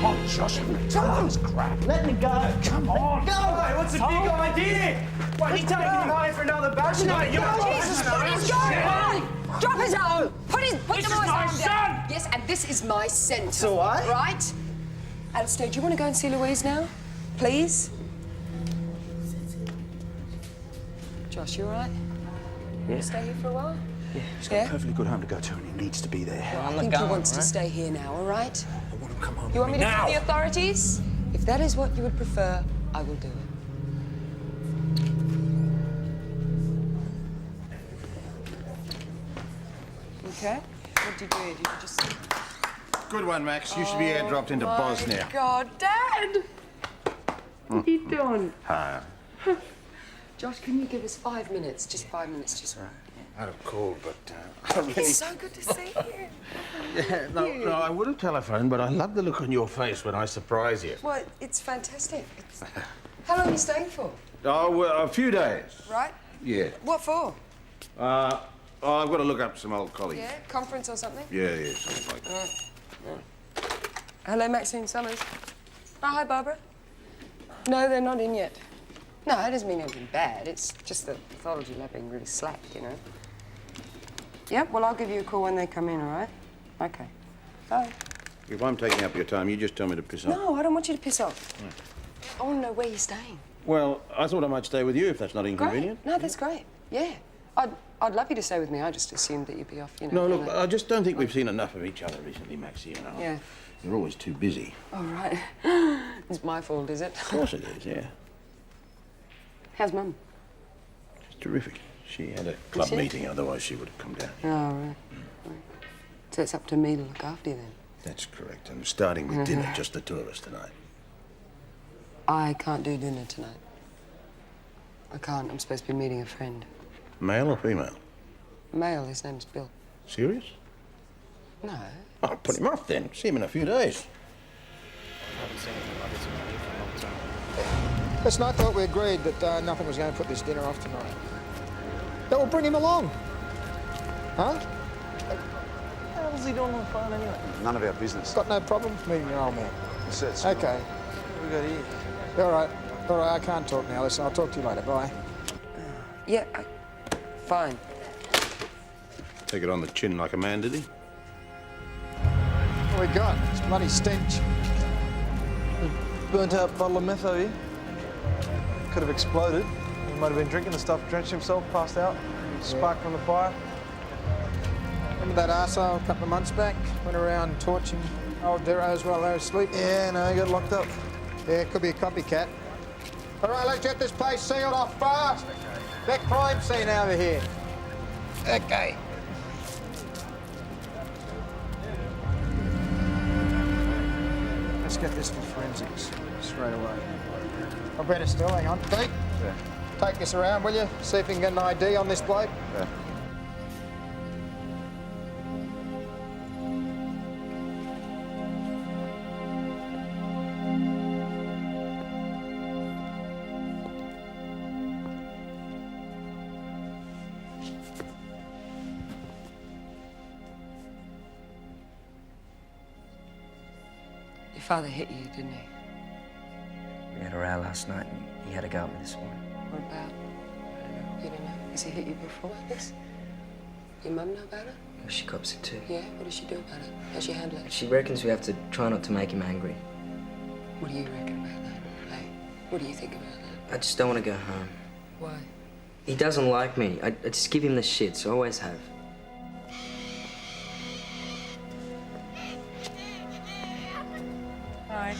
Oh, Josh, Tom's crap. Let me go. Come on. Go. Hey, what's the big idea? What, you taking him home for another bachelor? Jesus, put his gun! Drop his arm! Put the boy's arm down! son! Yes, and this is my centre. So what? Right? Alistair, do you want to go and see Louise now? Please? Josh, you all right? Yeah. Stay here for a while? Yeah. He's got a perfectly good home to go to, and he needs to be there. I think he wants to stay here now, all right? I want him to come home You want me to now. tell the authorities? If that is what you would prefer, I will do it. Okay. What did you do? Did you just... Good one, Max. You should be airdropped into Bosnia. God, Dad! What are you doing? Hi. Josh, can you give us 5 minutes? Just 5 minutes, just... I'd have called, but I really... It's so good to see you. Yeah, no, I would have telephoned, but I love the look on your face when I surprise you. Well, it's fantastic. How long are you staying for? Oh, well, a few days. Right? Yeah. What for? I've got to look up some old colleagues. Yeah? Conference or something? Yeah, something like that. Right. Hello, Maxine Summers. Oh, hi, Barbara. No, they're not in yet. No, that doesn't mean anything bad. It's just the pathology lab being really slack, you know. Yep, well, I'll give you a call when they come in, all right? Okay. Bye. If I'm taking up your time, you just tell me to piss off. No, I don't want you to piss off. I want to know where you're staying. Well, I thought I might stay with you if that's not inconvenient. Great. No, that's great. Yeah. I'd love you to stay with me. I just assumed that you'd be off, you know. No, look, I just don't think we've seen enough of each other recently, Maxie, you know. Yeah. You're always too busy. Oh, right. It's my fault, is it? Of course it is, yeah. How's Mum? It's terrific. She had a club meeting, otherwise she would have come down here. Oh, right. So it's up to me to look after you, then? That's correct. And starting with dinner, just the two of us tonight. I can't do dinner tonight. I can't. I'm supposed to be meeting a friend. Male or female? Male. His name's Bill. Serious? No. Oh, put him off then. See him in a few days. Listen, I thought we agreed that nothing was going to put this dinner off tonight. That will bring him along. Huh? What the hell's he doing on the phone anyway? None of our business. Got no problems meeting your old man. Okay. What we got here? All right. All right, I can't talk now. Listen, I'll talk to you later. Bye. Yeah, fine. Take it on the chin like a man, did he? What we got? It's bloody stench. Burnt out bottle of meth over here. Could have exploded. He might have been drinking the stuff, drenched himself, passed out. Spark from the fire. Remember that arsehole a couple of months back? Went around torching old Deros while they were asleep? Yeah, no, he got locked up. Yeah, it could be a copycat. All right, let's get this place sealed off fast. That crime scene over here. Okay. Let's get this for forensics straight away. I better still, hang on. Pete? Yeah. Take this around, will you? See if you can get an ID on this bloke. Yeah. Your father hit you, didn't he? We had a row last night and he had to go at me this morning. What about? You don't know. Has he hit you before like this? Your mum know about it? Well, she cops it too. Yeah? What does she do about it? How's she handle it? She reckons we have to try not to make him angry. What do you reckon about that? Hey, what do you think about that? I just don't want to go home. Why? He doesn't like me. I just give him the shits. I always have. Hi.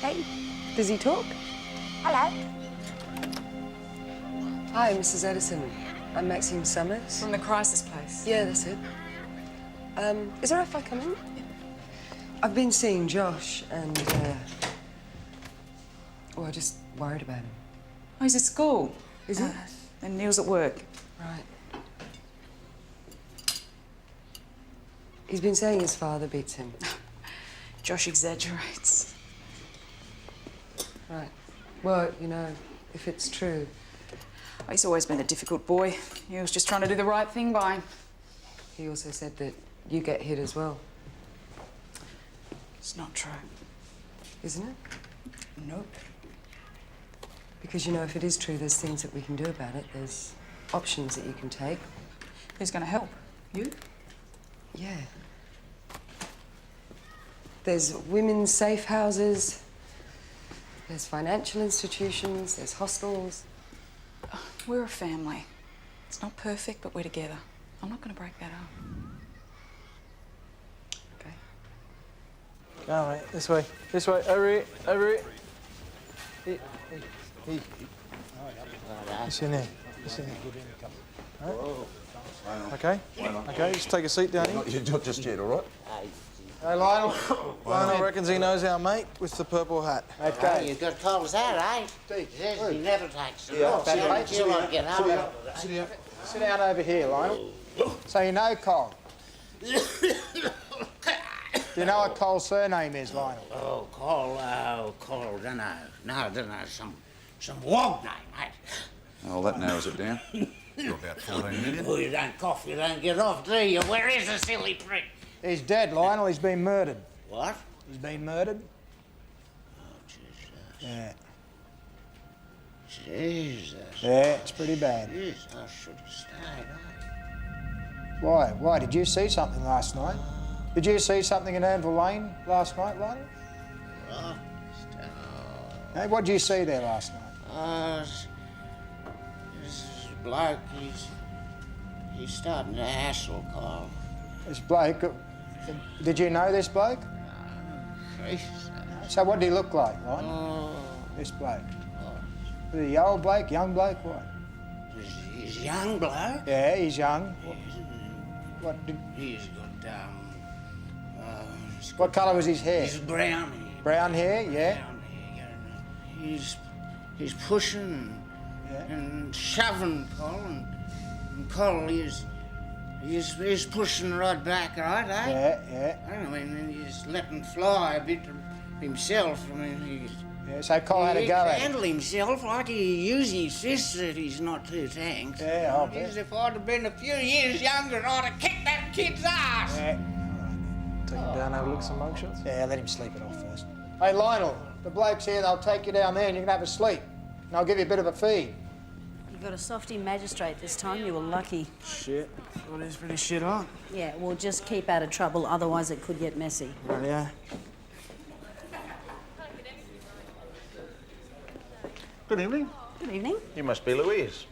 Hey, does he talk? Hello. Hi, Mrs. Edison. I'm Maxine Summers. From the crisis place. Yeah, that's it. Is it all right if I come in? I've been seeing Josh and, well, I just worried about him. Oh, he's at school. Is he? And Neil's at work. Right. He's been saying his father beats him. Josh exaggerates. Right. Well, you know, if it's true. Oh, he's always been a difficult boy. He was just trying to do the right thing by him. He also said that you get hit as well. It's not true. Isn't it? Nope. Because, you know, if it is true, there's things that we can do about it. There's options that you can take. Who's going to help? You? Yeah. There's women's safe houses. There's financial institutions. There's hostels. We're a family. It's not perfect, but we're together. I'm not going to break that up. Okay. Go, mate. This way. This way. Over here. Over here. Here. Here. It's in there. It's in there. Right. Okay. Okay, just take a seat down here. Not just yet, all right? Hey, Lionel. Lionel reckons he knows our mate with the purple hat. Okay. You've got cold as that, eh? Yes, he never takes it off. You'll not get up. Sit down over here, Lionel. So you know Cole? Do you know what Cole's surname is, Lionel? Oh, Cole, don't know. No, don't know. Some wog name, mate. Oh, that narrows it down. You're about 14 million. Oh, you don't cough, you don't get off, do you? Where is the silly prick? He's dead, Lionel. He's been murdered. What? He's been murdered? Oh, Jesus. Yeah. Jesus. Yeah, it's pretty bad. Jesus, I should have stayed, eh? Why? Why? Did you see something last night? Did you see something in Anvil Lane last night, Lionel? What? Hey, what did you see there last night? This bloke, he's starting to hassle Cole. This bloke. Did you know this bloke? Jesus. So what did he look like, Lionel? Oh, This bloke? Was he old bloke, young bloke, what? he's young bloke. Yeah, he's young. What did... He's got, What colour was his hair? he's brown hair. Brown hair, yeah. Brown hair, yeah. He's pushing and shoving Cole, and Cole is pushing right back, right, eh? Yeah. I don't know, and he's letting fly a bit himself. I mean, Yeah, so Cole had a he go can at him. handle himself like he uses his fists that he's not too tanked. Yeah, I'll bet. As if I'd have been a few years younger, I'd have kicked that kid's ass. Yeah. Take him down, have a look at some mugshots. Yeah, let him sleep it off first. Hey, Lionel, the bloke's here. They'll take you down there and you can have a sleep. And I'll give you a bit of a feed. You got a softy magistrate this time. You were lucky. Shit. Well, it's pretty shit on. Yeah, well, just keep out of trouble, otherwise it could get messy. Right, yeah. Good evening. Good evening. You must be Louise.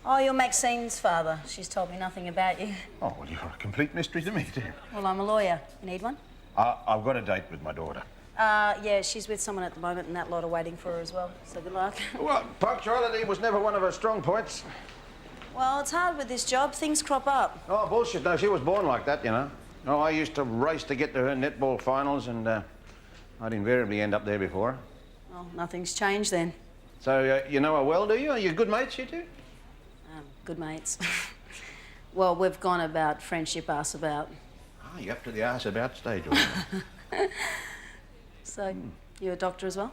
Oh, you're Maxine's father. She's told me nothing about you. Oh, well, you're a complete mystery to me, dear. Well, I'm a lawyer. You need one? I've got a date with my daughter. Yeah, she's with someone at the moment, and that lot are waiting for her as well. So good luck. Well, punctuality was never one of her strong points. Well, it's hard with this job. Things crop up. Oh, bullshit. No, she was born like that, you know. Oh, I used to race to get to her netball finals, and I'd invariably end up there before her. Well, nothing's changed then. So, you know her well, do you? Are you good mates, you two? Good mates. Well, we've gone about friendship ass about. Oh, you're up to the arse about stage, all right. So, you a doctor as well?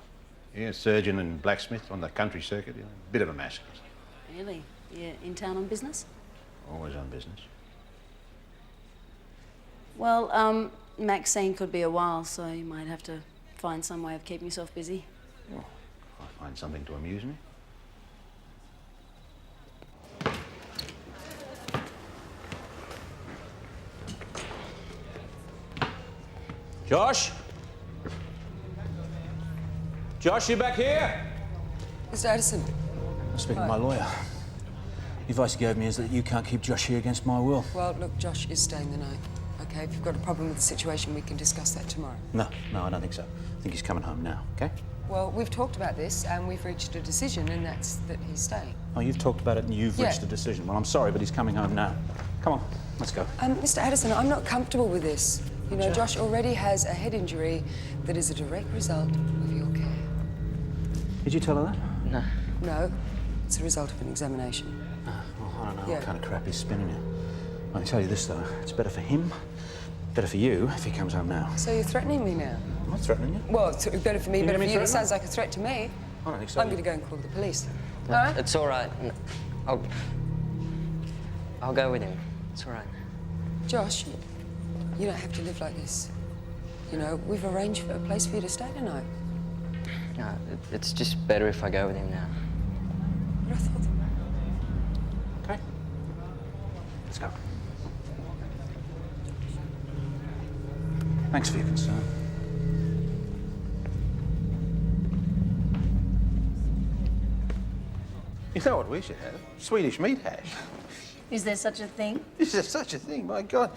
Yeah, surgeon and blacksmith on the country circuit. You know, bit of a masochist. Really? You in town on business? Always on business. Well, Maxine could be a while, so you might have to find some way of keeping yourself busy. Well, I'll find something to amuse me. Josh? Josh, you back here? Mr. Addison. I'm speaking to my lawyer. The advice he gave me is that you can't keep Josh here against my will. Well, look, Josh is staying the night. Okay, if you've got a problem with the situation, we can discuss that tomorrow. No, I don't think so. I think he's coming home now, okay? Well, we've talked about this and we've reached a decision, and that's that he's staying. Oh, you've talked about it and you've reached a decision. Well, I'm sorry, but he's coming home now. Come on, let's go. Mr. Addison, I'm not comfortable with this. You know, Josh already has a head injury that is a direct result of your care. Did you tell her that? No. No, it's a result of an examination. Well, I don't know Yeah. what kind of crap he's spinning you. I can tell you this, though. It's better for him, better for you, if he comes home now. So you're threatening me now? I'm not threatening you. Well, it's better for me, You better hear for me you. It threaten? sounds like a threat to me. I don't think so. I'm going to go and call the police. No, All right? it's all right. I'll go with him. It's all right. Josh, you don't have to live like this. You know, we've arranged for a place for you to stay tonight. No, it's just better if I go with him now. But I thought... Okay. Let's go. Thanks for your concern. You know what we should have? Swedish meat hash. Is there such a thing? Is there such a thing? My God.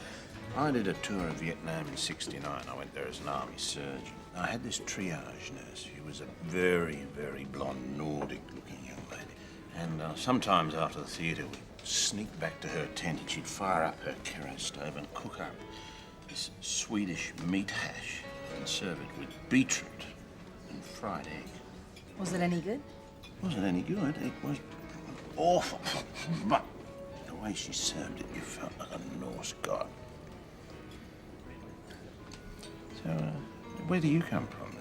I did a tour of Vietnam in '69. I went there as an army surgeon. I had this triage nurse. She was a very, very blonde, Nordic-looking young lady. And sometimes after the theatre, we'd sneak back to her tent and she'd fire up her Kero stove and cook up this Swedish meat hash and serve it with beetroot and fried egg. Was it any good? Wasn't any good. It was awful. But the way she served it, you felt like a Norse god. So, where do you come from?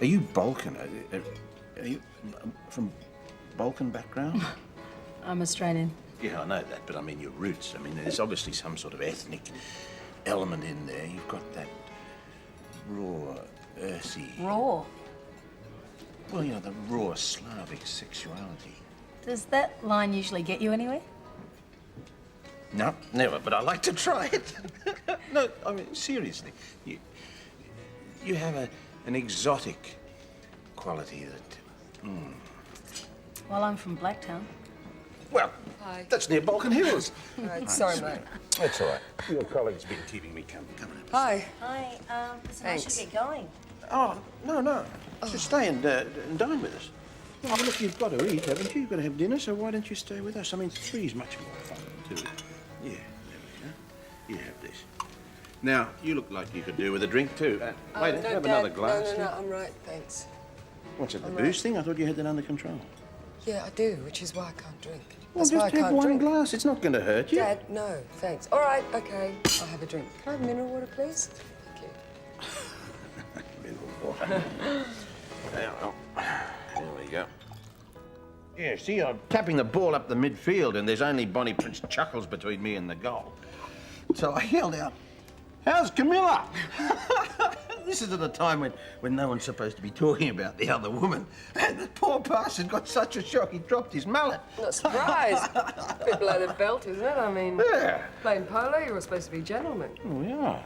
Are you Balkan? Are you from Balkan background? I'm Australian. Yeah, I know that, but I mean your roots. I mean, there's obviously some sort of ethnic element in there. You've got that raw, earthy... Raw? Well, you know, the raw Slavic sexuality. Does that line usually get you anywhere? No, never, but I like to try it. No, I mean, seriously. You have an exotic quality that... Well, I'm from Blacktown. Well, Hi. that's near Balkan Hills. Right, sorry, mate. That's all right. Your colleague's been keeping me company. Come on. Hi. Hi, listen, I Thanks. should get going. Oh, no. Just stay and dine with us. Well, look, you've got to eat, haven't you? You've got to have dinner, so why don't you stay with us? I mean, 3's much more fun than 2. Yeah, there we go. You have this. Now, you look like you could do with a drink, too. Wait, no, have Dad, another glass. No, I'm right, thanks. What's it, the I'm booze right. thing? I thought you had that under control. Yeah, I do, which is why I can't drink. Well, That's why I just have can't one drink. glass. It's not going to hurt you. Dad, no, thanks. All right, okay, I'll have a drink. Can I have mineral water, please? Thank you. Mineral water. Well, there we go. Yeah, see, I'm tapping the ball up the midfield, and there's only Bonnie Prince Chuckles between me and the goal. So I yelled out, "How's Camilla?" This is at a time when no one's supposed to be talking about the other woman. And the poor bastard got such a shock, he dropped his mallet. Not surprised. A bit below the belt, isn't it? I mean, Yeah. playing polo, you were supposed to be gentlemen. Oh, we are.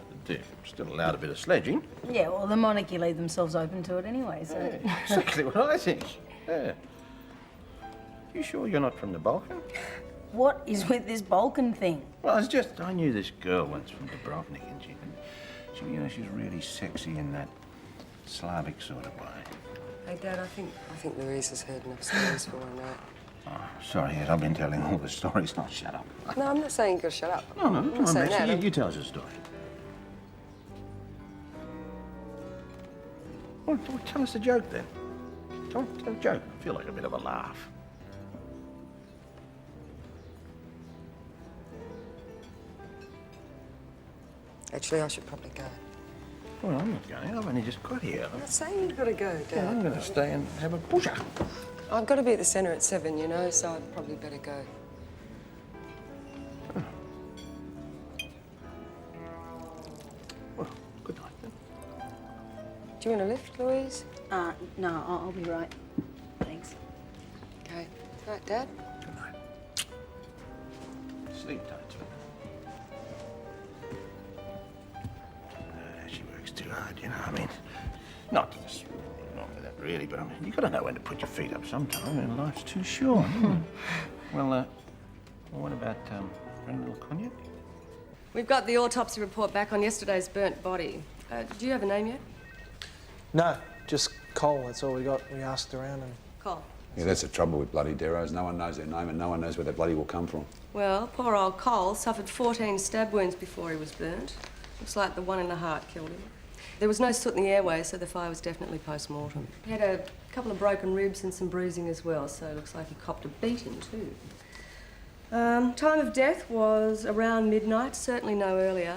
Still allowed a bit of sledging. Yeah, well, the monarchy leave themselves open to it anyway, so... Yeah, exactly what I think. Yeah. You sure you're not from the Balkan? What is with this Balkan thing? Well, it's just, I knew this girl once from Dubrovnik, and she, you know, she's really sexy in that Slavic sort of way. Hey, Dad, I think Louise has heard enough stories for one night. Oh, sorry, Ed, I've been telling all the stories. Now, shut up. No, I'm not saying you gotta shut up. No, I'm come not on, saying Betsy, that. you tell us a story. Well, tell us a joke, then. Tell a joke. I feel like a bit of a laugh. Actually, I should probably go. Well, I'm not going. I've only just got here. I'm not saying you've got to go, Dad. Yeah, I'm going to stay and have a push-up. I've got to be at the centre at 7, you know, so I'd probably better go. Oh. Well, good night, then. Do you want a lift, Louise? No, I'll be right. Thanks. Okay. Good night, Dad. Good night. Sleep tight, sweetie. She works too hard, you know. I mean, not with that really, but I mean, you got to know when to put your feet up sometime. And life's too short. Well, what about bring a little cognac? We've got the autopsy report back on yesterday's burnt body. Do you have a name yet? No, just Cole, that's all we got. We asked around and... Cole. Yeah, that's the trouble with bloody Deros. No one knows their name and no one knows where their bloody will come from. Well, poor old Cole suffered 14 stab wounds before he was burnt. Looks like the one in the heart killed him. There was no soot in the airway, so the fire was definitely post-mortem. He had a couple of broken ribs and some bruising as well, so it looks like he copped a beating too. Time of death was around midnight, certainly no earlier.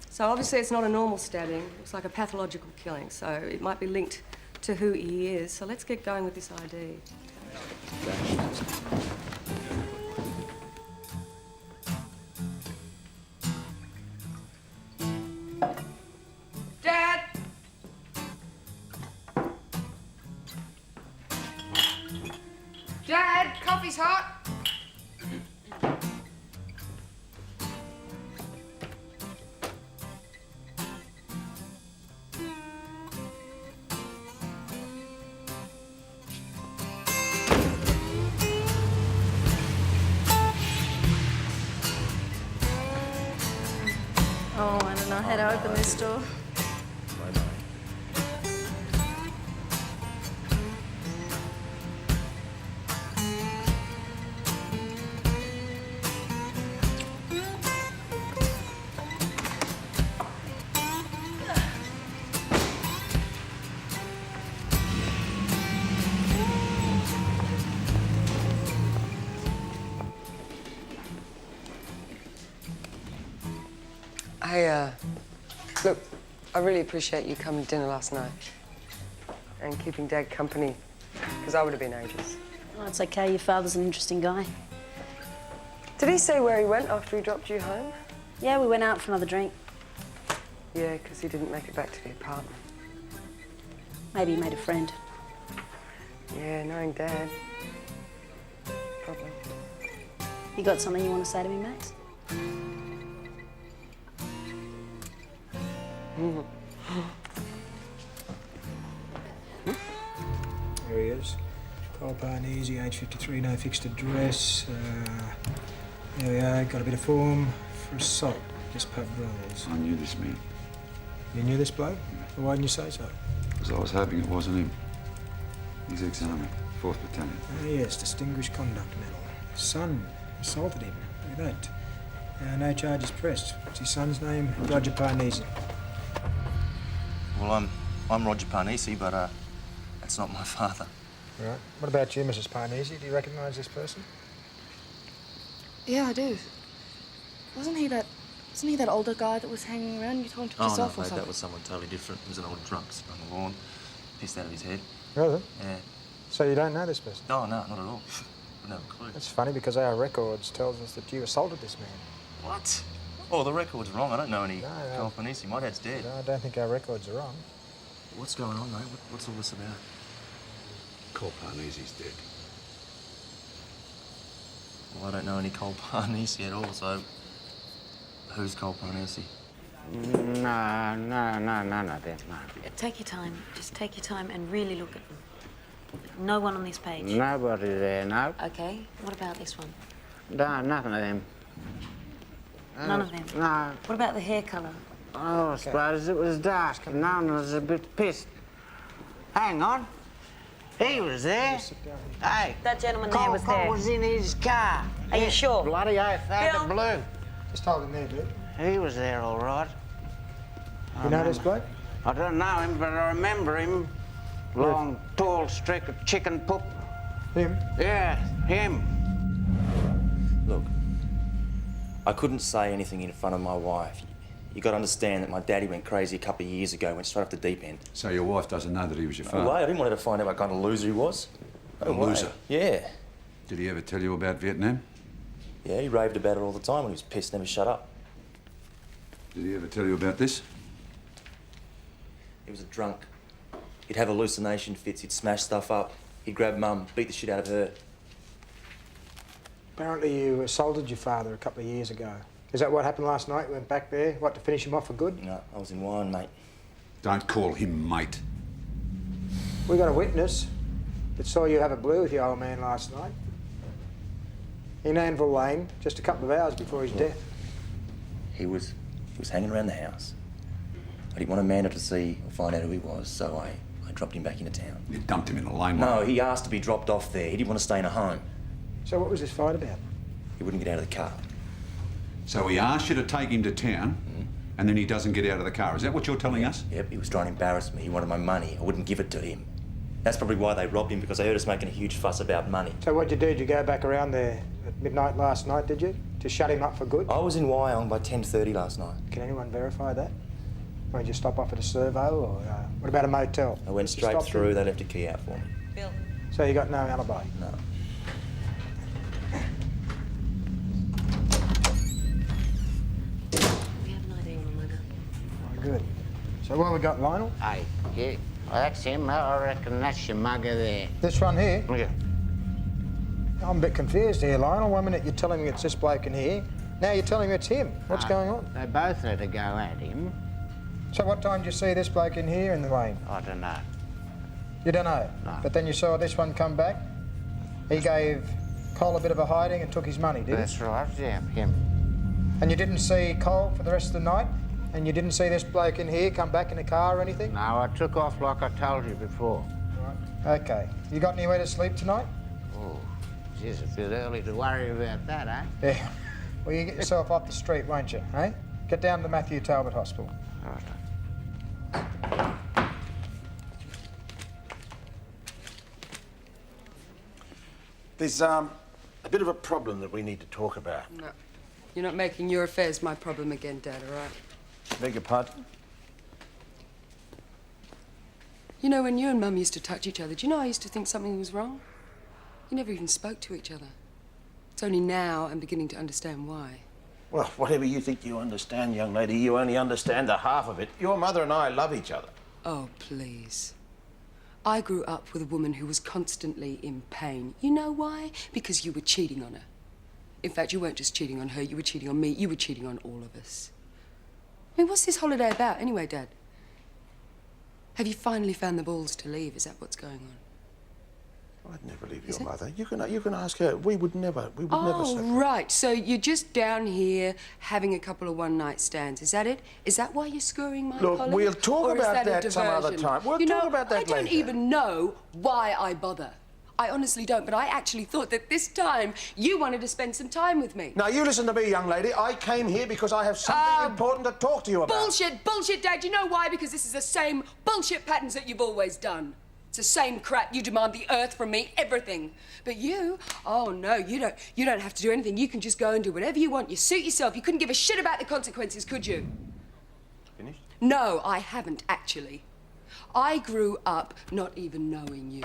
So obviously it's not a normal stabbing. Looks like a pathological killing, so it might be linked to who he is. So let's get going with this ID. coffee's hot. Oh, I don't know how to open this door. Look, I really appreciate you coming to dinner last night and keeping Dad company, because I would have been ages. Oh, it's okay. Your father's an interesting guy. Did he say where he went after he dropped you home? Yeah, we went out for another drink. Yeah, because he didn't make it back to the apartment. Maybe he made a friend. Yeah, knowing Dad. Probably. You got something you want to say to me, Max? There he is. Cole Parnesi, age 53, no fixed address. There we are, got a bit of form for assault, just pub rolls. I knew this man. You knew this bloke? Well, why didn't you say so? Because I was hoping it wasn't him. He's ex-army, 4th Battalion. Ah, yes, Distinguished Conduct Medal. His son assaulted him. Look at that. No charges pressed. What's his son's name? Roger Parnesi. Well, I'm Roger Parnesi, but that's not my father. Right. What about you, Mrs. Parnesi? Do you recognise this person? Yeah, I do. Wasn't he that older guy that was hanging around? You told him to piss off or something? That was someone totally different. He was an old drunk, sitting on the lawn, pissed out of his head. Really? Yeah. So you don't know this person? No, not at all. No clue. That's funny because our records tells us that you assaulted this man. What? Oh, the record's wrong. I don't know any No. Cole Parnesi. My dad's dead. No, I don't think our records are wrong. What's going on, mate? What's all this about? Cole Parnesi's dead. Well, I don't know any Cole Parnesi at all, so who's Cole Parnesi? No, none of them, no. Take your time. Just take your time and really look at them. No one on this page. Nobody there, no. Okay. What about this one? No, nothing of them. None of them? No. What about the hair colour? Oh, I suppose it was dark and no one was a bit pissed. Hang on. He was there. Hey. That gentleman there was there. Cole was in his car. Are you sure? Bloody oath, had Bill? the blue. Just hold him there, dude. He was there, all right. You know this bloke? I don't know him, but I remember him. Long, tall streak of chicken poop. Him? Yeah, him. Look, I couldn't say anything in front of my wife. You got to understand that my daddy went crazy a couple of years ago, went straight off the deep end. So your wife doesn't know that he was your No father? way, I didn't want her to find out what kind of loser he was. No A way. loser? Yeah. Did he ever tell you about Vietnam? Yeah, he raved about it all the time when he was pissed, never shut up. Did he ever tell you about this? He was a drunk. He'd have hallucination fits, he'd smash stuff up. He'd grab Mum, beat the shit out of her. Apparently you assaulted your father a couple of years ago. Is that what happened last night? You went back there, what, to finish him off for good? No, I was in wine, mate. Don't call him mate. We got a witness that saw you have a blue with your old man last night. In Anvil Lane, just a couple of hours before his death. He was hanging around the house. I didn't want Amanda to see or find out who he was, so I dropped him back into town. You dumped him in a lane. No, he asked to be dropped off there. He didn't want to stay in a home. So what was this fight about? He wouldn't get out of the car. So he asked you to take him to town, and then he doesn't get out of the car. Is that what you're telling us? Yep, he was trying to embarrass me. He wanted my money. I wouldn't give it to him. That's probably why they robbed him, because they heard us making a huge fuss about money. So what'd you do? Did you go back around there at midnight last night, did you? To shut him up for good? I was in Wyong by 10:30 last night. Can anyone verify that? Or did you stop off at a servo, or what about a motel? I went You straight stopped through. him? They left a key out for me. Bill. So you got no alibi? No. We have an idea on the mugger. Oh, good. So what we got, Lionel? Hey, yeah. Well, that's him. I reckon that's your mugger there. This one here? Yeah. I'm a bit confused here, Lionel. 1 minute you're telling me it's this bloke in here. Now you're telling me it's him. What's going on? They both had a go at him. So what time did you see this bloke in here in the lane? I don't know. You don't know? No. But then you saw this one come back. He gave Cole a bit of a hiding and took his money, did he? That's right, yeah, him. And you didn't see Cole for the rest of the night? And you didn't see this bloke in here come back in a car or anything? No, I took off like I told you before. Right. OK. You got anywhere to sleep tonight? Oh, geez, it's a bit early to worry about that, eh? Yeah. Well, you get yourself off the street, won't you, eh? Get down to the Matthew Talbot Hospital. Right. There's a bit of a problem that we need to talk about. No. You're not making your affairs my problem again, Dad, all right? Beg your pardon? You know, when you and Mum used to touch each other, do you know I used to think something was wrong? You never even spoke to each other. It's only now I'm beginning to understand why. Well, whatever you think you understand, young lady, you only understand the half of it. Your mother and I love each other. Oh, please. I grew up with a woman who was constantly in pain. You know why? Because you were cheating on her. In fact, you weren't just cheating on her, you were cheating on me, you were cheating on all of us. I mean, what's this holiday about anyway, Dad? Have you finally found the balls to leave? Is that what's going on? I'd never leave your mother. You can ask her. We would never separate. Right. So you're just down here having a couple of one-night stands. Is that it? Is that why you're screwing my Look, colleague? we'll talk Or is about that a that some other diversion? time. We'll You talk know, about that I don't later. even know why I bother. I honestly don't, but I actually thought that this time you wanted to spend some time with me. Now, you listen to me, young lady. I came here because I have something important to talk to you about. Bullshit, bullshit, Dad. You know why? Because this is the same bullshit patterns that you've always done. It's the same crap. You demand the earth from me, everything. But you, oh no, you don't have to do anything. You can just go and do whatever you want. You suit yourself. You couldn't give a shit about the consequences, could you? Finished? No, I haven't, actually. I grew up not even knowing you.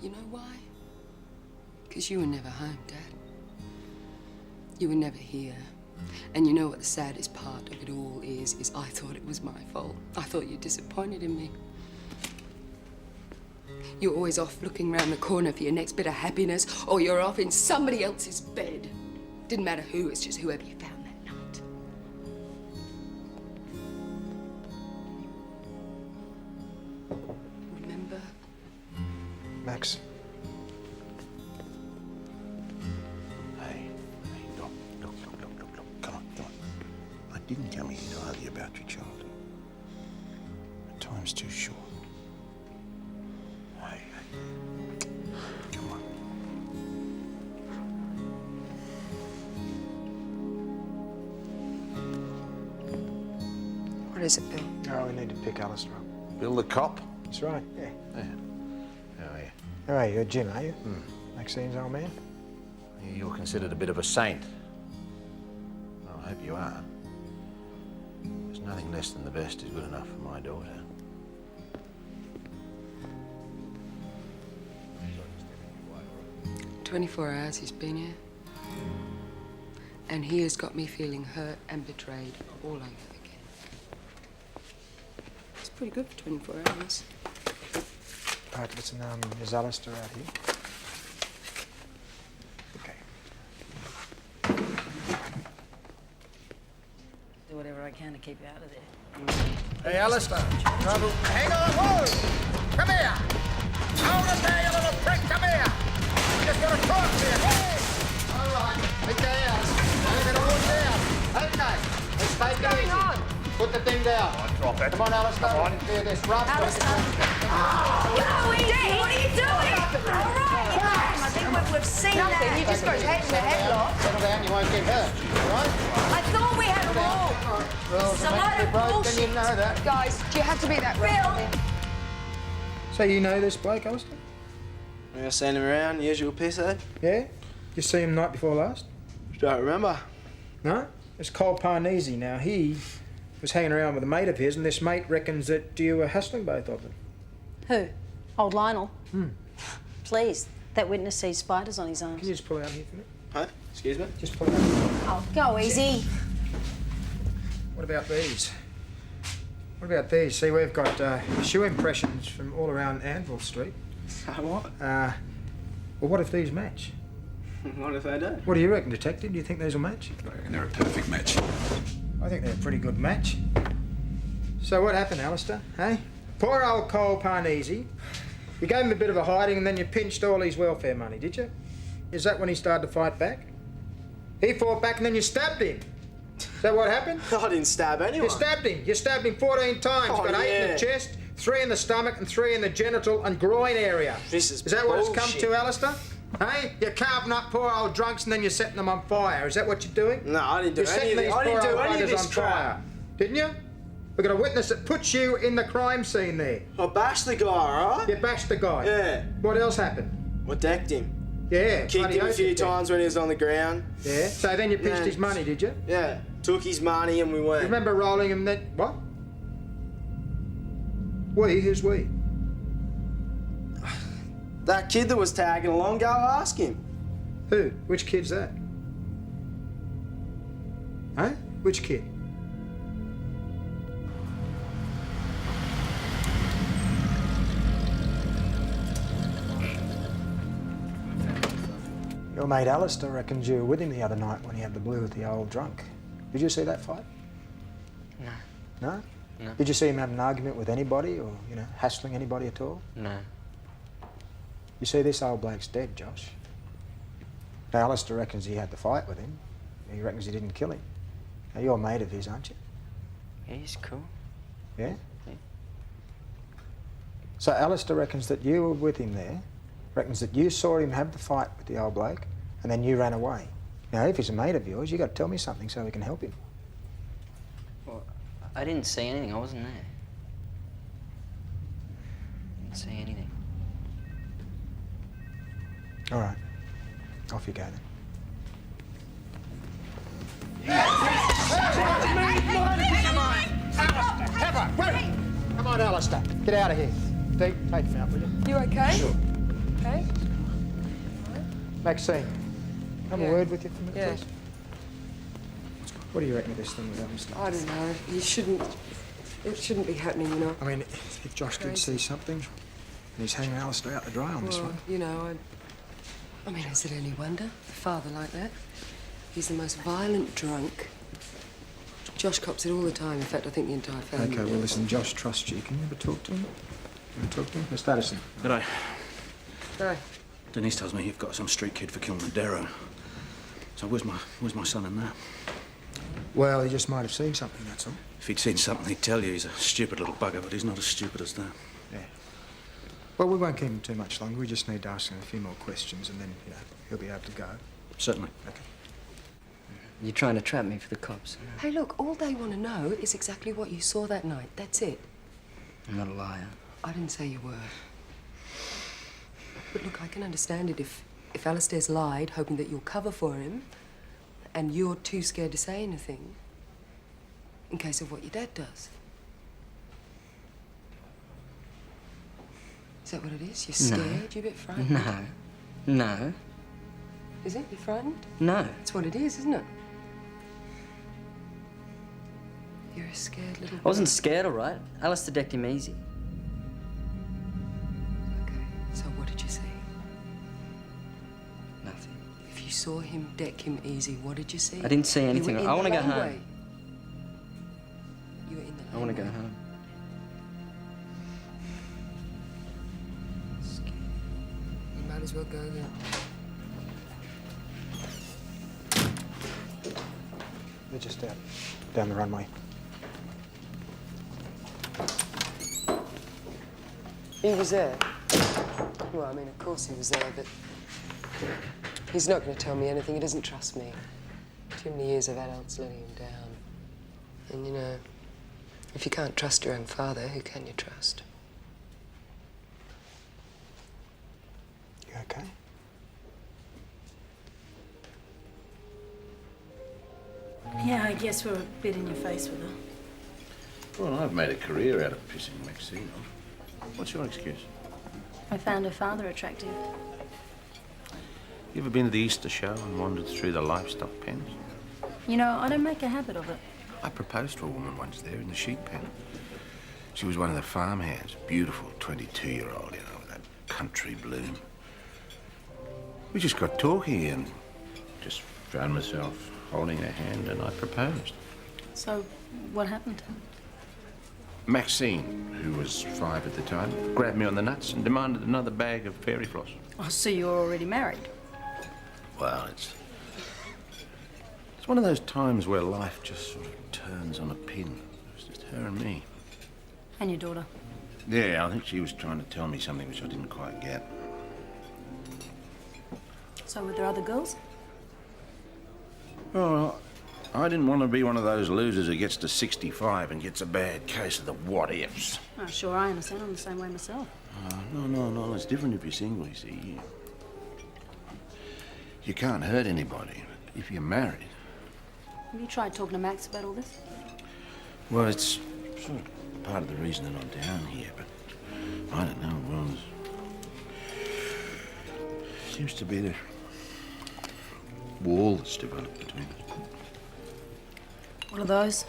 You know why? Because you were never home, Dad. You were never here. And you know what the saddest part of it all is I thought it was my fault. I thought you disappointed in me. You're always off looking round the corner for your next bit of happiness, or you're off in somebody else's bed. Didn't matter who, it's just whoever you found that night. Remember? Max. Look. Come on. I didn't come here to argue about your childhood. Time's too short. Hey. Come on. What is it, Bill? Oh, we need to pick Alistair up. Bill the cop? That's right, yeah. How are you? How are you? You're Jim, are you? Maxine's old man? You're considered a bit of a saint. Well, I hope you are. There's nothing less than the best is good enough for my daughter. For 24 hours he's been here. And he has got me feeling hurt and betrayed all over again. It's pretty good for 24 hours. Right, listen, is Alistair out here? Okay. Do whatever I can to keep you out of there. Hey, Alistair. Hang on, whoa! Come here! Hold it there, you little prick, come here! I just want to talk to you. Hey! All right, okay, I'm gonna walk down. Okay, let's take it easy. What's going on? Put the thing down. Drop it. Come on, Alistair. Come on. Clear this rough. Alistair! Go easy! What are you doing? All right, I think we've seen Nothing, that. you just got his head in the headlock. Settle down, you won't get hurt, all right? I thought we had a rule. Rules It's a are meant lot to be of broken, bullshit. you know that. Guys, do you have to be that Bill! So you know this bloke, Alistair? I seen him around, usual piss, eh? Yeah? You see him night before last? Don't remember. No? It's Cole Parnesi. Now, he was hanging around with a mate of his, and this mate reckons that you were hassling both of them. Who? Old Lionel? Please, that witness sees spiders on his arms. Can you just pull it out here for me? Huh? Excuse me? Just pull it out. Oh, go easy. What about these? What about these? See, we've got shoe impressions from all around Anvil Street. So what? Well, what if these match? What if they do? What do you reckon, Detective? Do you think these will match? I reckon they're a perfect match. I think they're a pretty good match. So what happened, Alistair, hey? Poor old Cole Parnesi. You gave him a bit of a hiding and then you pinched all his welfare money, did you? Is that when he started to fight back? He fought back and then you stabbed him. Is that what happened? I didn't stab anyone. You stabbed him. You stabbed him 14 times. Oh, Got 8 in yeah. the chest, 3 in the stomach and 3 in the genital and groin area. This is that what it's come bullshit. to, Alistair? Hey? You're carving up poor old drunks and then you're setting them on fire. Is that what you're doing? No, I didn't do You're any setting of these this. I didn't poor do old any of buggers this on crap. fire. Didn't you? We've got a witness that puts you in the crime scene there. I bashed the guy, alright? You bashed the guy. Yeah. What else happened? I decked him. Yeah. Kicked bloody him a oath few you did. times when he was on the ground. Yeah. So then you pinched Yeah. his money, did you? Yeah. Took his money and we went. Remember rolling him then? What? We? Who's we? That kid that was tagging along, go ask him. Who? Which kid's that? Huh? Which kid? Your mate Alistair reckons you were with him the other night when he had the blue with the old drunk. Did you see that fight? No. No? No. Did you see him have an argument with anybody or, you know, hassling anybody at all? No. You see, this old bloke's dead, Josh. Now, Alistair reckons he had the fight with him. He reckons he didn't kill him. Now, you're a mate of his, aren't you? Yeah, he's cool. Yeah? Yeah. So Alistair reckons that you were with him there, reckons that you saw him have the fight with the old bloke, and then you ran away. Now, if he's a mate of yours, you got to tell me something so we can help him. Well, I didn't see anything. I wasn't there. Didn't see anything. All right. Off you go then. Come on, Alistair. Get out of here. Deke, take him out, will you? You okay? Sure. Okay. Maxine, have Yeah. a word with you for a minute, Yeah. please. What do you reckon of this thing with Alistair? I don't know. You shouldn't. It shouldn't be happening, you know. I mean, if Josh did Crazy. see something, and he's hanging Alistair out to dry on this Well, one. you know, I mean, is it any wonder? A father like that. He's the most violent drunk. Josh cops it all the time. In fact, I think the entire family. Okay, well, listen, Josh trusts you. Can you ever talk to him? You ever talk to him? Miss Pedersen. G'day. Right. Denise tells me you've got some street kid for killing a Darrow. So where's my son in that? Well, he just might have seen something, that's all. If he'd seen something, he'd tell you. He's a stupid little bugger, but he's not as stupid as that. Yeah. Well, we won't keep him too much longer. We just need to ask him a few more questions, and then, you know, he'll be able to go. Certainly. Okay. You're trying to trap me for the cops. Hey, look, all they want to know is exactly what you saw that night. That's it. I'm not a liar. I didn't say you were. But look, I can understand it if Alistair's lied, hoping that you'll cover for him, and you're too scared to say anything in case of what your dad does. Is that what it is? You're scared? You're a bit frightened? No. No. Is it? You're frightened? No. That's what it is, isn't it? You're a scared little I wasn't girl. scared, all right. Alistair decked him easy. Okay, so what did you see? Nothing. If you saw him deck him easy, what did you see? I didn't see anything. You were in I the wanna go home. laneway. You were in the I want to go laneway. home. You might as well go then. They're just down the runway. He was there. Well, I mean, of course he was there, but he's not going to tell me anything. He doesn't trust me. Too many years of adults letting him down. And, you know, if you can't trust your own father, who can you trust? You okay? Yeah, I guess we're a bit in your face with her. Well, I've made a career out of pissing Maxine off. What's your excuse? I found her father attractive. You ever been to the Easter show and wandered through the livestock pens? You know, I don't make a habit of it. I proposed to a woman once there in the sheep pen. She was one of the farmhands, beautiful 22-year-old, you know, with that country bloom. We just got talking and just found myself holding her hand and I proposed. So, what happened? Maxine, who was 5 at the time, grabbed me on the nuts and demanded another bag of fairy floss. Oh, so you were already married? Well, it's one of those times where life just sort of turns on a pin. It's just her and me. And your daughter? Yeah, I think she was trying to tell me something which I didn't quite get. So were there other girls? Oh, I didn't want to be one of those losers who gets to 65 and gets a bad case of the what-ifs. Oh, sure, I understand. I'm the same way myself. No, it's different if you're single, you see. You can't hurt anybody if you're married. Have you tried talking to Max about all this? Well, it's sort of part of the reason that I'm down here, but I don't know, well, seems to be the wall that's developed between us. What are those?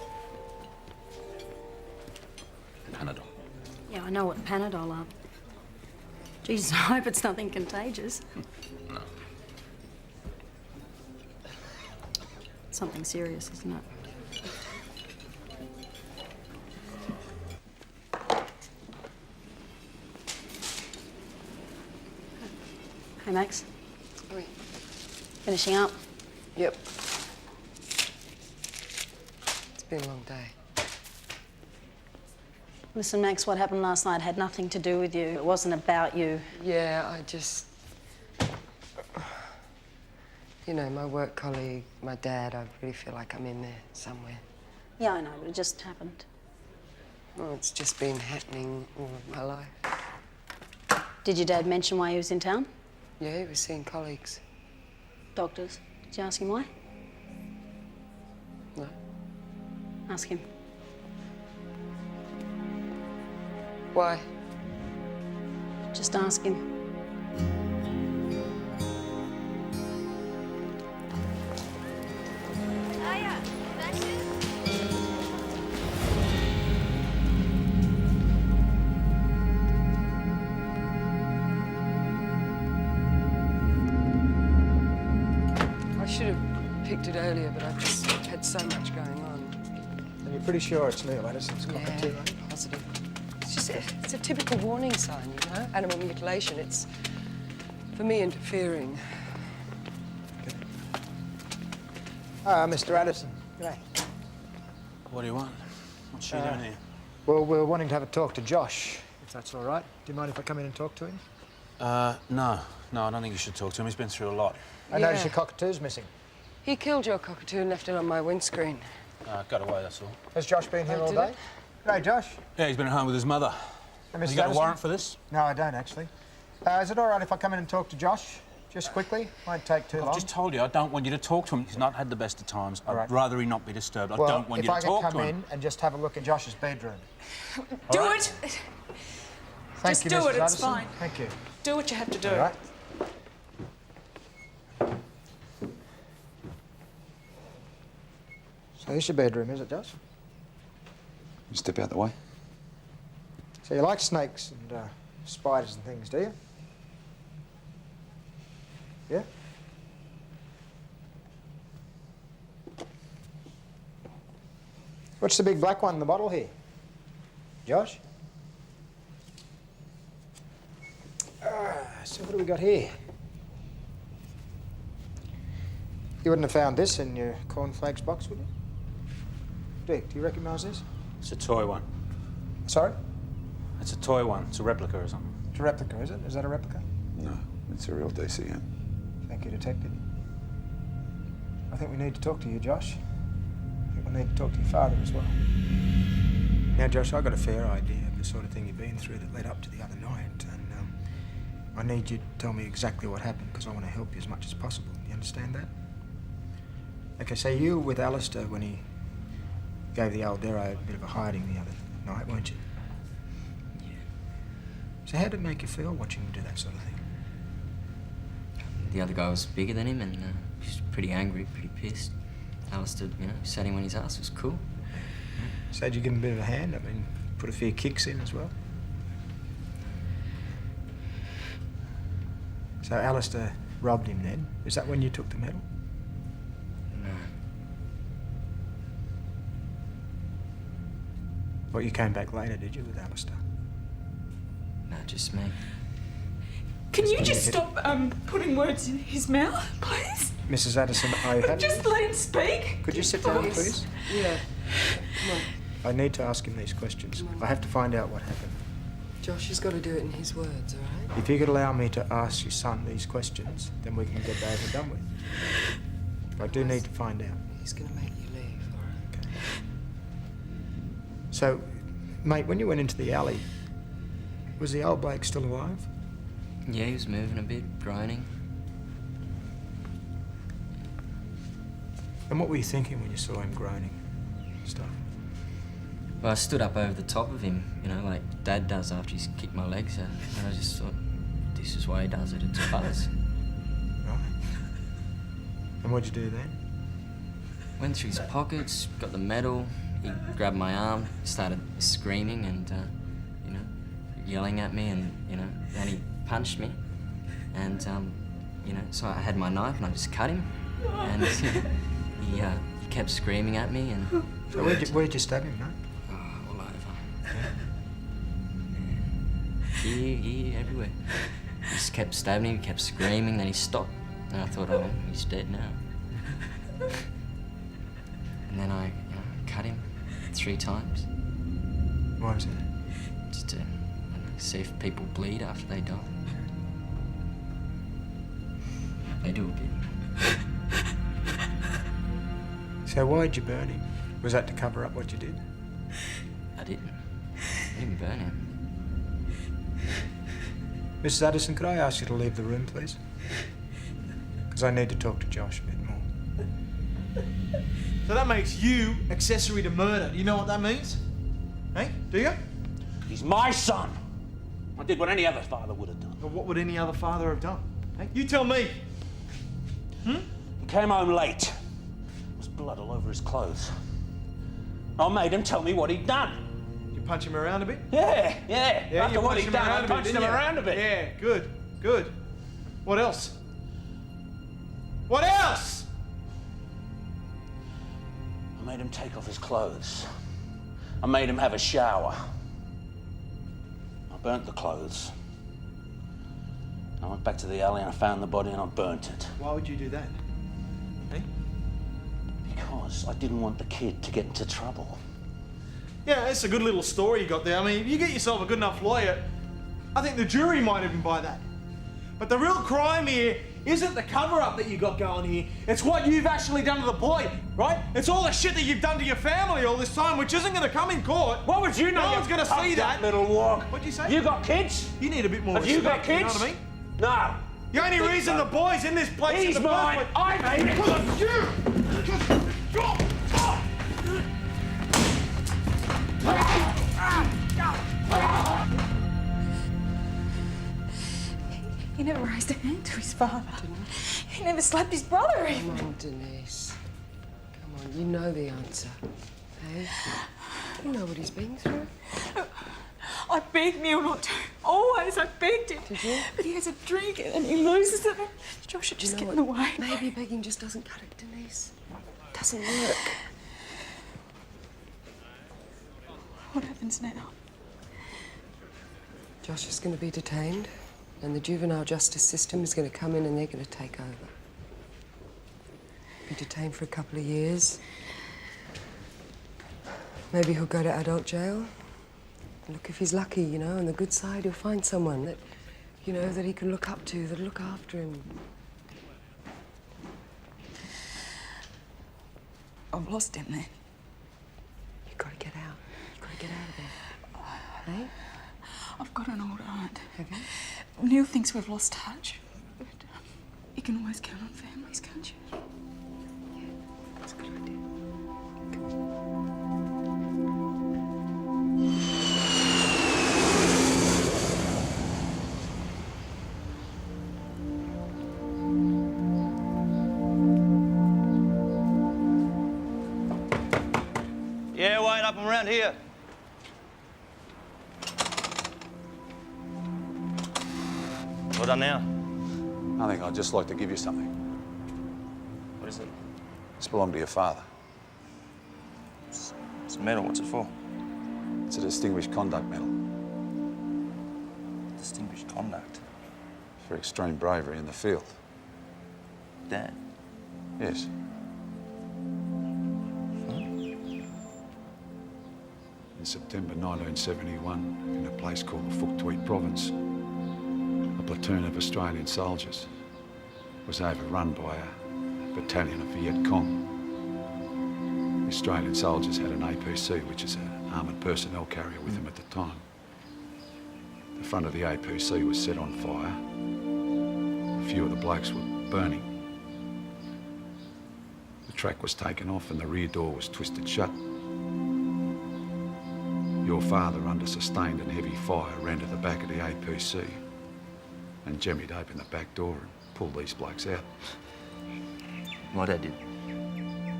Panadol. Yeah, I know what Panadol are. Jesus, I hope it's nothing contagious. No. Something serious, isn't it? Hey, Max. Oui. Finishing up? Yep. It's been a long day. Listen, Max, what happened last night had nothing to do with you. It wasn't about you. Yeah, I just... You know, my work colleague, my dad, I really feel like I'm in there somewhere. Yeah, I know, but it just happened. Well, it's just been happening all of my life. Did your dad mention why he was in town? Yeah, he was seeing colleagues. Doctors. Did you ask him why? No. Ask him. Why? Just ask him. I should have picked it earlier, but I've just had so much going on. And you're pretty sure it's Neil Addison's cockatoo, Yeah, right? positive. It's just it's a typical warning sign, you know? Animal mutilation. It's, for me, interfering. Mr. Addison. G'day. What do you want? What's she doing here? Well, we're wanting to have a talk to Josh, if that's all right. Do you mind if I come in and talk to him? No, I don't think you should talk to him. He's been through a lot. I noticed your cockatoo's missing. He killed your cockatoo and left it on my windscreen. Got away, that's all. Has Josh been here all did day? it? G'day, Josh. Yeah, he's been at home with his mother. And Has Mr. he got a Addison? warrant for this? No, I don't, actually. Is it all right if I come in and talk to Josh? Just quickly? Won't take too long. I've just told you, I don't want you to talk to him. He's not had the best of times. I'd right. rather he not be disturbed. I Well, don't want you to if I talk could to come him. in and just have a look at Josh's bedroom. Do right. it! Thank Just you, do Mrs. it, it's Addison. fine. Thank you. Do what you have to do. All right. So this is your bedroom, is it, Josh? You step out the way. So you like snakes and spiders and things, do you? Yeah? What's the big black one in the bottle here? Josh? So what do we got here? You wouldn't have found this in your cornflakes box, would you? Dick, do you recognise this? It's a toy one. Sorry? It's a toy one. It's a replica or something. It's a replica, is it? Is that a replica? No, it's a real DCM. Thank you, Detective. I think we need to talk to you, Josh. I think we need to talk to your father as well. Now, Josh, I've got a fair idea of the sort of thing you've been through that led up to the other night, and I need you to tell me exactly what happened, because I want to help you as much as possible. You understand that? Okay, so you were with Alistair when he gave the old Darrow a bit of a hiding the other night, weren't you? Yeah. So how did it make you feel watching him do that sort of thing? The other guy was bigger than him and he was pretty angry, pretty pissed. Alistair, you know, sat him when his ass was cool. So did you give him a bit of a hand? I mean, put a few kicks in as well? So Alistair robbed him then? Is that when you took the medal? No. Well, you came back later, did you, with Alistair? No, just me. Can you just stop putting words in his mouth, please? Mrs. Addison, I have... Just let him speak. Could you sit down, please? Yeah. Come on. I need to ask him these questions. I have to find out what happened. Josh has got to do it in his words, all right? If you could allow me to ask your son these questions, then we can get it over and done with. I do need to find out. He's going to make you leave, all right? Okay. So, mate, when you went into the alley, was the old Blake still alive? Yeah, he was moving a bit, groaning. And what were you thinking when you saw him groaning and stuff? Well, I stood up over the top of him, you know, like Dad does after he's kicked my legs out. And I just thought, this is why he does it, it's a buzz. Right. And what'd you do then? Went through his pockets, got the medal, he grabbed my arm, started screaming and, you know, yelling at me and, you know, then he punched me. And, you know, so I had my knife and I just cut him. And he kept screaming at me and... So where'd you stab him, mate? All over. Yeah. Here, everywhere. He just kept stabbing him, he kept screaming, then he stopped. And I thought, oh, he's dead now. And then I cut him 3 times. Why was that? Just to see if people bleed after they die. They do a bit. So why'd you burn him? Was that to cover up what you did? I didn't burn him. Mrs. Addison, could I ask you to leave the room, please? Because I need to talk to Josh a bit more. So that makes you accessory to murder. Do you know what that means? Hey, do you? He's my son. I did what any other father would have done. Or what would any other father have done? Hey, you tell me. He came home late. There was blood all over his clothes. I made him tell me what he'd done. You punch him around a bit? Yeah. After you what punched he'd him done, around I a bit, punched him didn't you? around a bit. Yeah, good. What else? What else? I made him take off his clothes. I made him have a shower. I burnt the clothes. I went back to the alley and I found the body and I burnt it. Why would you do that? Hey? Because I didn't want the kid to get into trouble. Yeah, it's a good little story you got there. I mean, if you get yourself a good enough lawyer, I think the jury might even buy that. But the real crime here isn't the cover-up that you got going here. It's what you've actually done to the boy, right? It's all the shit that you've done to your family all this time, which isn't going to come in court. What would you know? No one's going to see that. Little walk. What'd you say? You got kids? You need a bit more Have respect. you got kids? You know what I mean? No. The only reason the boy's in this place He's in the mine. first I made it. He never raised a hand to his father. He never slapped his brother even. Come on, Denise. Come on, you know the answer. Hey? You know what he's been through. I begged Neil not to. Always, I begged him. Did you? But he has a drink and he loses it. Josh should just get in the way. Maybe begging just doesn't cut it, Denise. It doesn't work. What happens now? Josh is going to be detained, and the juvenile justice system is going to come in and they're going to take over. Be detained for a couple of years. Maybe he'll go to adult jail. Look, if he's lucky, you know, on the good side, he'll find someone that, you know, that he can look up to, that'll look after him. I've lost him then. You've got to get out. You've got to get out of there. Hey? I've got an old aunt. Have you? Neil thinks we've lost touch. But you can always count on families, can't you? Yeah, that's a good idea. Yeah, wait up and around here. Well done now. I think I'd just like to give you something. What is it? This belonged to your father. It's a medal. What's it for? It's a Distinguished Conduct Medal. Distinguished conduct? For extreme bravery in the field. Dad? Yes. In September 1971, in a place called the Phuc Tuy Province, a platoon of Australian soldiers was overrun by a battalion of Viet Cong. The Australian soldiers had an APC, which is an armoured personnel carrier, with them at the time. The front of the APC was set on fire. A few of the blokes were burning. The track was taken off and the rear door was twisted shut. Your father, under sustained and heavy fire, ran to the back of the APC and jemmied open the back door and pulled these blokes out. My dad did.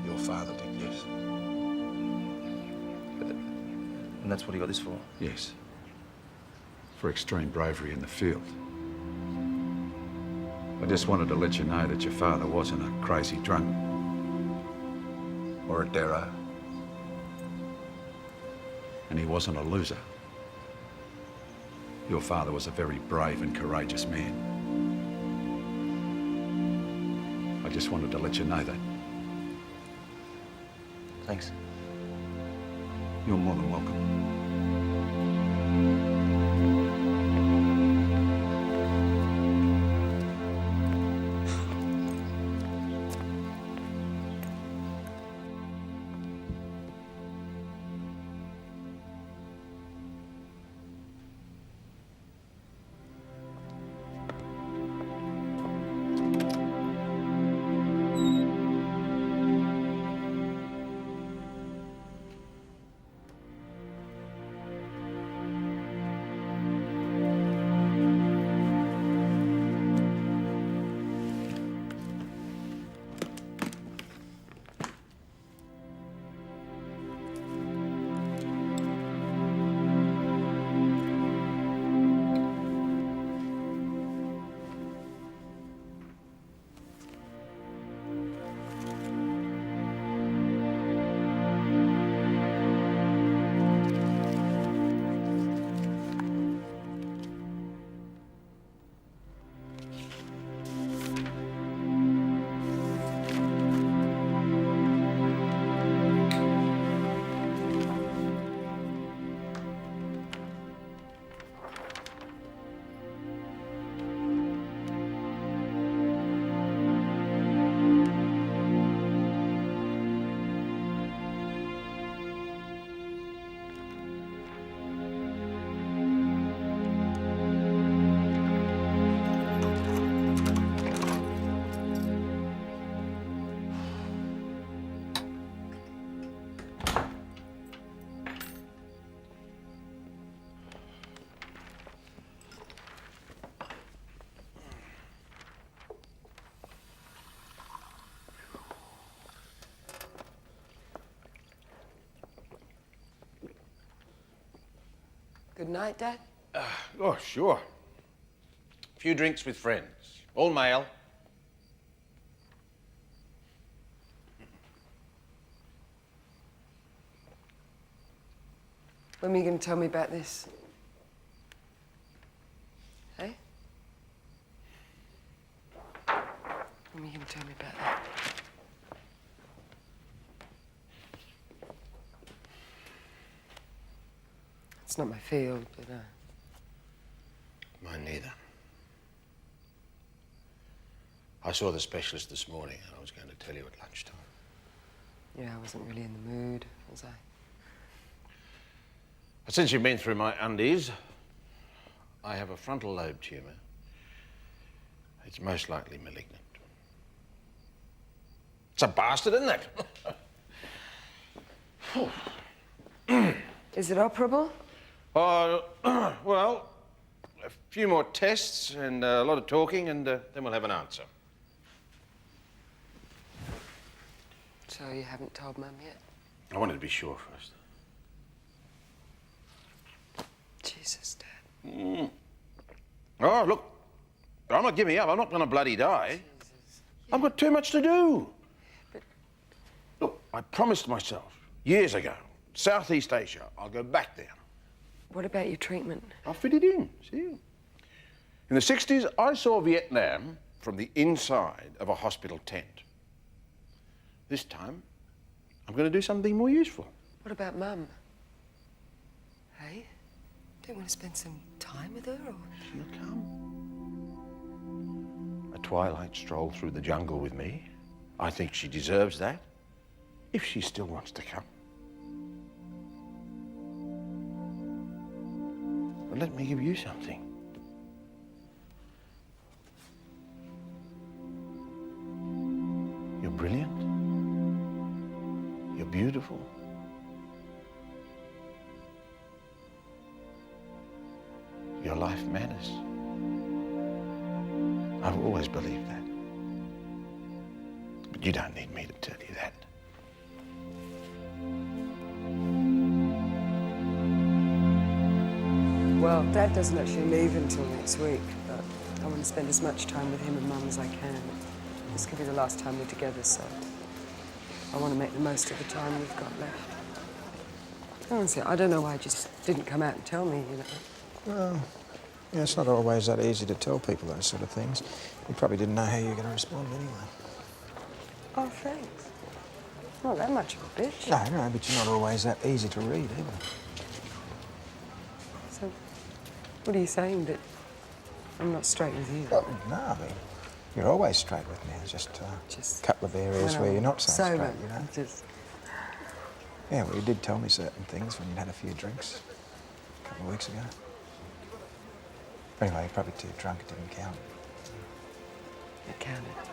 Your father did, yes. And that's what he got this for? Yes. For extreme bravery in the field. I just wanted to let you know that your father wasn't a crazy drunk or a derro. And he wasn't a loser. Your father was a very brave and courageous man. I just wanted to let you know that. Thanks. You're more than welcome. Good night, Dad. Oh, sure. A few drinks with friends. All male. When are you going to tell me about this? Hey? When are you going to tell me about that? It's not my field, but Mine neither. I saw the specialist this morning and I was going to tell you at lunchtime. yeah, I wasn't really in the mood, was I? But since you've been through my undies, I have a frontal lobe tumour. It's most likely malignant. It's a bastard, isn't it? Is it operable? Well, a few more tests and a lot of talking, and then we'll have an answer. So you haven't told Mum yet? I wanted to be sure first. Jesus, Dad. Oh, look, But I'm not giving up. I'm not going to bloody die. I've got too much to do. Look, I promised myself years ago, Southeast Asia, I'll go back there. What about your treatment? I'll fit it in, see? In the 60s, I saw Vietnam from the inside of a hospital tent. This time, I'm going to do something more useful. What about Mum? Hey? Don't want to spend some time with her, or...? She'll come. A twilight stroll through the jungle with me. I think she deserves that, if she still wants to come. But let me give you something. You're brilliant. You're beautiful. Your life matters. I've always believed that. But you don't need me to tell you that. Well, Dad doesn't actually leave until next week, but I want to spend as much time with him and Mum as I can. This could be the last time we're together, so I want to make the most of the time we've got left. Honestly, I don't know why he just didn't come out and tell me, you know. Well, yeah, it's not always that easy to tell people those sort of things. You probably didn't know how you were going to respond anyway. Oh, thanks. Not that much of a bitch. No, but you're not always that easy to read either. So, what are you saying, that I'm not straight with you? Well, no, I mean, you're always straight with me. There's just a couple of areas where you're not so straight, you know? Yeah, well, you did tell me certain things when you'd had a few drinks a couple of weeks ago. Anyway, you're probably too drunk, it didn't count. It counted.